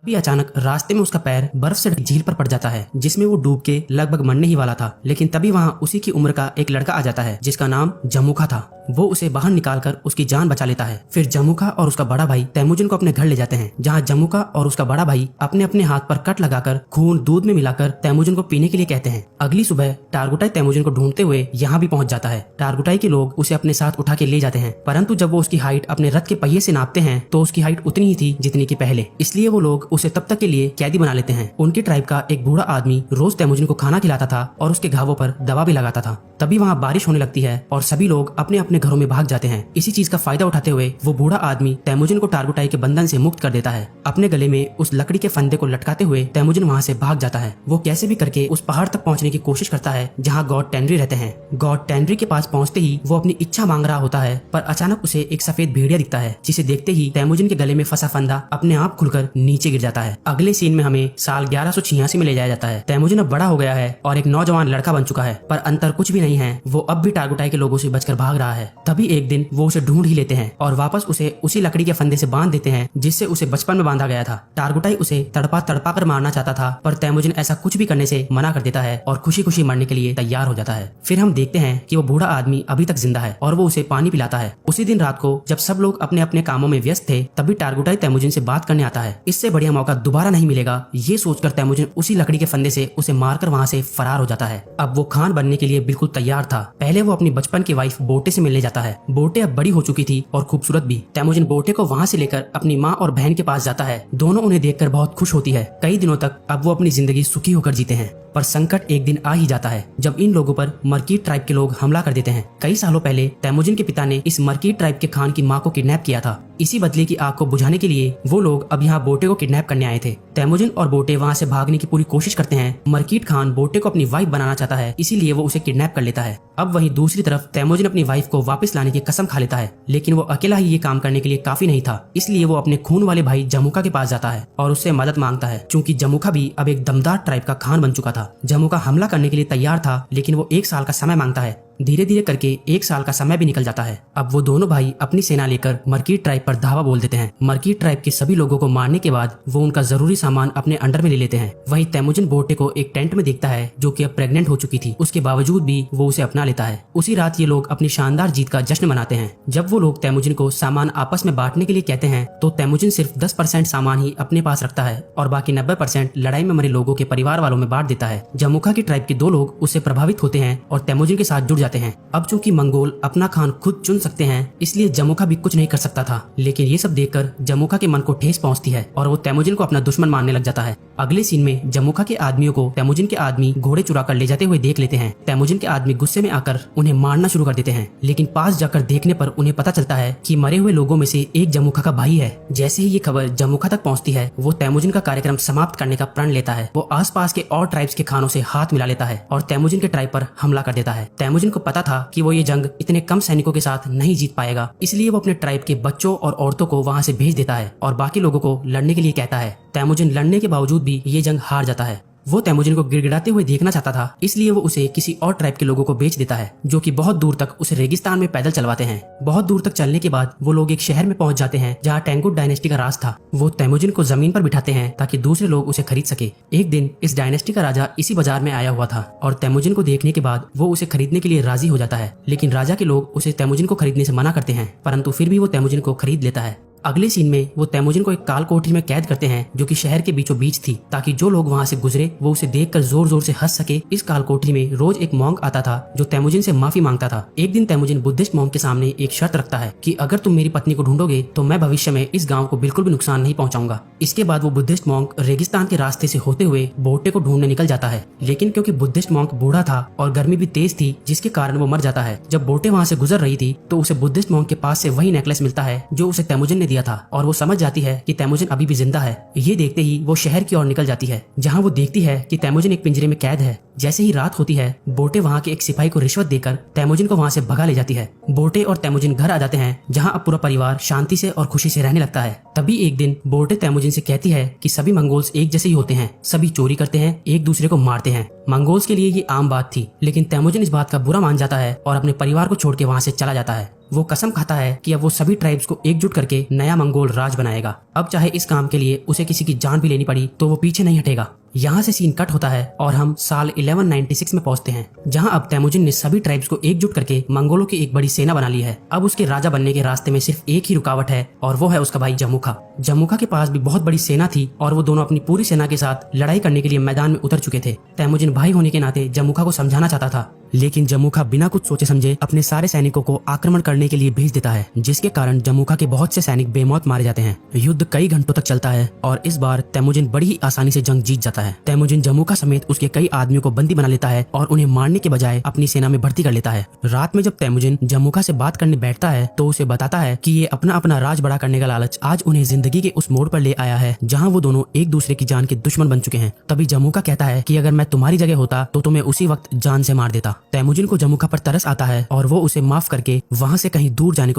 भी अचानक रास्ते में उसका पैर बर्फ से झील पर पड़ जाता है, जिसमें वो डूब के लगभग मरने ही वाला था। लेकिन तभी वहाँ उसी की उम्र का एक लड़का आ जाता है जिसका नाम जमुखा था। वो उसे बाहर निकालकर उसकी जान बचा लेता है। फिर जमुखा और उसका बड़ा भाई तैमुजिन को अपने घर ले जाते हैं, जहाँ जमुखा और उसका बड़ा भाई अपने अपने हाथ पर कट लगाकर खून दूध में मिलाकर तैमुजिन को पीने के लिए कहते हैं। अगली सुबह टारगुटाई तैमुजिन को ढूंढते हुए यहाँ भी पहुंच जाता है। टारगुटाई के लोग उसे अपने साथ उठा के ले जाते हैं, परंतु जब वो उसकी हाइट अपने रथ के पहिए से नापते हैं तो उसकी हाइट उतनी ही थी जितनी की पहले। इसलिए वो लोग उसे तब तक के लिए कैदी बना लेते हैं। उनकी ट्राइब का एक बूढ़ा आदमी रोज तैमुजिन को खाना खिलाता था और उसके घावों पर दवा भी लगाता था। तभी वहाँ बारिश होने लगती है और सभी लोग अपने अपने घरों में भाग जाते हैं। इसी चीज का फायदा उठाते हुए वो बूढ़ा आदमी तैमुजिन को टारगुटाई के बंधन से मुक्त कर देता है। अपने गले में उस लकड़ी के फंदे को लटकाते हुए तैमुजिन वहाँ से भाग जाता है। वो कैसे भी करके उस पहाड़ तक पहुँचने की कोशिश करता है जहाँ गॉड टेनरी रहते हैं। गॉड टेनरी के पास पहुँचते ही वो अपनी इच्छा मांग रहा होता है, पर अचानक उसे एक सफेद भेड़िया दिखता है, जिसे देखते ही तैमुजिन के गले में फंसा फंदा अपने आप खुलकर नीचे गिर जाता है। अगले सीन में हमें साल 1186 में ले जाया जाता है। तैमुजिन अब बड़ा हो गया है और एक नौजवान लड़का बन चुका है, पर अंतर कुछ भी नहीं है, वो अब भी टारगुटाई के लोगों से बचकर भाग रहा है। तभी एक दिन वो उसे ढूंढ ही लेते हैं और वापस उसे उसी लकड़ी के फंदे से बांध देते हैं जिससे उसे बचपन में बांधा गया था। टारगुटाई उसे तड़पा तड़पा कर मारना चाहता था, पर तैमुजिन ऐसा कुछ भी करने से मना कर देता है और खुशी खुशी मरने के लिए तैयार हो जाता है। फिर हम देखते हैं कि वो बूढ़ा आदमी अभी तक जिंदा है और वो उसे पानी पिलाता है। उसी दिन रात को जब सब लोग अपने अपने कामों में व्यस्त थे, तभी टारगुटाई तैमुजिन से बात करने आता है। इससे बढ़िया मौका दोबारा नहीं मिलेगा, ये सोचकर तैमुजिन उसी लकड़ी के फंदे से उसे मारकर वहाँ से फरार हो जाता है। अब वो खान बनने के लिए बिल्कुल तैयार था। पहले वो अपनी बचपन की वाइफ बोटे से मिलने जाता है। बोटे अब बड़ी हो चुकी थी और खूबसूरत भी। तैमुजिन बोटे को वहाँ से लेकर अपनी माँ और बहन के पास जाता है। दोनों उन्हें देखकर बहुत खुश होती है। कई दिनों तक अब वो अपनी जिंदगी सुखी होकर जीते हैं। पर संकट एक दिन आ ही जाता है जब इन लोगों पर मरकीट ट्राइब के लोग हमला कर देते हैं। कई सालों पहले तैमुजिन के पिता ने इस मरकीट ट्राइब के खान की मां को किडनैप किया था। इसी बदले की आग को बुझाने के लिए वो लोग अब यहाँ बोटे को किडनैप करने आए थे। तैमुजिन और बोटे वहाँ से भागने की पूरी कोशिश करते हैं। मरकीट खान बोटे को अपनी वाइफ बनाना चाहता है, इसीलिए वो उसे किडनैप कर लेता है। अब वहीं दूसरी तरफ तैमुजिन अपनी वाइफ को वापस लाने की कसम खा लेता है, लेकिन वो अकेला ही ये काम करने के लिए काफी नहीं था। इसलिए वो अपने खून वाले भाई जमुखा के पास जाता है और उससे मदद मांगता है, क्योंकि जमुखा भी अब एक दमदार ट्राइब का खान बन चुका था। जमुखा हमला करने के लिए तैयार था, लेकिन वो 1 साल का समय मांगता है। धीरे धीरे करके 1 साल का समय भी निकल जाता है। अब वो दोनों भाई अपनी सेना लेकर मरकीट ट्राइब पर धावा बोल देते हैं। मरकीट ट्राइब के सभी लोगों को मारने के बाद वो उनका जरूरी सामान अपने अंडर में ले लेते हैं। वहीं तैमुजिन बोटे को एक टेंट में देखता है जो कि अब प्रेग्नेंट हो चुकी थी। उसके बावजूद भी वो उसे अपना लेता है। उसी रात ये लोग अपनी शानदार जीत का जश्न मनाते हैं। जब वो लोग तैमुजिन को सामान आपस में बांटने के लिए कहते हैं तो तैमुजिन सिर्फ 10% सामान ही अपने पास रखता है और बाकी 90% लड़ाई में मरे लोगों के परिवार वालों में बांट देता है। जमुखा की ट्राइब के 2 लोग उससे प्रभावित होते हैं और तैमुजिन के साथ जुड़ जाते हैं। अब कि मंगोल अपना खान खुद चुन सकते हैं, इसलिए जमुखा भी कुछ नहीं कर सकता था। लेकिन ये सब देखकर जमुखा के मन को ठेस पहुंचती है और वो तैमुजिन को अपना दुश्मन मानने लग जाता है। अगले सीन में जमुखा के आदमियों को तैमुजिन के आदमी घोड़े चुरा कर ले जाते हुए देख लेते हैं। तैमुजिन के आदमी गुस्से में आकर उन्हें मारना शुरू कर देते हैं, लेकिन पास जाकर देखने पर उन्हें पता चलता है कि मरे हुए लोगों में से एक जमुखा का भाई है। जैसे ही ये खबर जमुखा तक पहुँचती है, वो तैमुजिन का कार्यक्रम समाप्त करने का प्रण लेता है। वो आसपास के और ट्राइब्स के खानों से हाथ मिला लेता है और तैमुजिन के ट्राइब पर हमला कर देता है। तैमुजिन को पता था कि वो ये जंग इतने कम सैनिकों के साथ नहीं जीत पाएगा, इसलिए वो अपने ट्राइब के बच्चों और औरतों को वहां से भेज देता है और बाकी लोगों को लड़ने के लिए कहता है। तैमुजिन लड़ने के बावजूद भी ये जंग हार जाता है। वो तैमुजिन को गिड़गिड़ाते हुए देखना चाहता था, इसलिए वो उसे किसी और ट्राइब के लोगों को बेच देता है, जो कि बहुत दूर तक उसे रेगिस्तान में पैदल चलवाते हैं। बहुत दूर तक चलने के बाद वो लोग एक शहर में पहुंच जाते हैं जहां टेंगुट डायनेस्टी का राज था। वो तैमुजिन को जमीन पर बिठाते हैं ताकि दूसरे लोग उसे खरीद सके। एक दिन इस डायनेस्टी का राजा इसी बाजार में आया हुआ था और तैमुजिन को देखने के बाद वो उसे खरीदने के लिए राजी हो जाता है, लेकिन राजा के लोग उसे तैमुजिन को खरीदने से मना करते हैं, परंतु फिर भी वो तैमुजिन को खरीद लेता है। अगले सीन में वो तैमुजिन को एक काल कोठरी में कैद करते हैं जो कि शहर के बीचों बीच थी, ताकि जो लोग वहाँ से गुजरे वो उसे देखकर जोर जोर से हंस सके। इस काल कोठरी में रोज एक मॉन्क आता था जो तैमुजिन से माफी मांगता था। एक दिन तैमुजिन बुद्धिस्ट मॉन्क के सामने एक शर्त रखता है कि अगर तुम मेरी पत्नी को ढूंढोगे तो मैं भविष्य में इस गाँव को बिल्कुल भी नुकसान नहीं पहुँचाऊंगा। इसके बाद वो बुद्धिस्ट मॉन्क रेगिस्तान के रास्ते से होते हुए बोटे को ढूंढने निकल जाता है, लेकिन क्योंकि बुद्धिस्ट मॉन्क बूढ़ा था और गर्मी भी तेज थी, जिसके कारण वो मर जाता है। जब बोटे वहाँ से गुजर रही थी तो उसे बुद्धिस्ट मॉन्क के पास से वही नेकलेस मिलता है जो उसे तैमुजिन ने दिया था और वो समझ जाती है कि तैमुजिन अभी भी जिंदा है। ये देखते ही वो शहर की ओर निकल जाती है, जहाँ वो देखती है कि तैमुजिन एक पिंजरे में कैद है। जैसे ही रात होती है, बोटे वहाँ के एक सिपाही को रिश्वत देकर तैमुजिन को वहाँ से भगा ले जाती है। बोटे और तैमुजिन घर आ जाते हैं, जहाँ अब पूरा परिवार शांति से और खुशी से रहने लगता है। तभी एक दिन बोटे तैमुजिन से कहती है कि सभी मंगोल्स एक जैसे ही होते हैं, सभी चोरी करते हैं, एक दूसरे को मारते हैं। मंगोल्स के लिए ये आम बात थी, लेकिन तैमुजिन इस बात का बुरा मान जाता है और अपने परिवार को छोड़ के वहाँ से चला जाता है। वो कसम खाता है कि अब वो सभी ट्राइब्स को एकजुट करके नया मंगोल राज बनाएगा। अब चाहे इस काम के लिए उसे किसी की जान भी लेनी पड़ी तो वो पीछे नहीं हटेगा। यहाँ से सीन कट होता है और हम साल 1196 में पहुंचते हैं, जहाँ अब तैमुजिन ने सभी ट्राइब्स को एकजुट करके मंगोलों की एक बड़ी सेना बना ली है। अब उसके राजा बनने के रास्ते में सिर्फ एक ही रुकावट है और वो है उसका भाई जमुखा। जमुखा के पास भी बहुत बड़ी सेना थी और वो दोनों अपनी पूरी सेना के साथ लड़ाई करने के लिए मैदान में उतर चुके थे। तैमुजिन भाई होने के नाते जमुखा को समझाना चाहता था, लेकिन जमुखा बिना कुछ सोचे समझे अपने सारे सैनिकों को आक्रमण करने के लिए भेज देता है, जिसके कारण जमुखा के बहुत से सैनिक बेमौत मारे जाते हैं। युद्ध कई घंटों तक चलता है और इस बार तैमुजिन बड़ी ही आसानी से जंग जीत जाता है। तैमुजिन जमुखा समेत उसके कई आदमियों को बंदी बना लेता है और उन्हें मारने के बजाय अपनी सेना में भर्ती कर लेता है। रात में जब तैमुजिन जमुखा से बात करने बैठता है तो उसे बताता है कि ये अपना अपना राज बड़ा करने का लालच आज उन्हें जिंदगी के उस मोड़ पर ले आया है जहाँ वो दोनों एक दूसरे की जान के दुश्मन बन चुके हैं। तभी जमुखा कहता है कि अगर मैं तुम्हारी जगह होता तो तुम्हें उसी वक्त जान से मार देता। तैमुजिन को जमुखा पर तरस आता है और वो उसे माफ करके वहाँ से कहीं दूर जाने को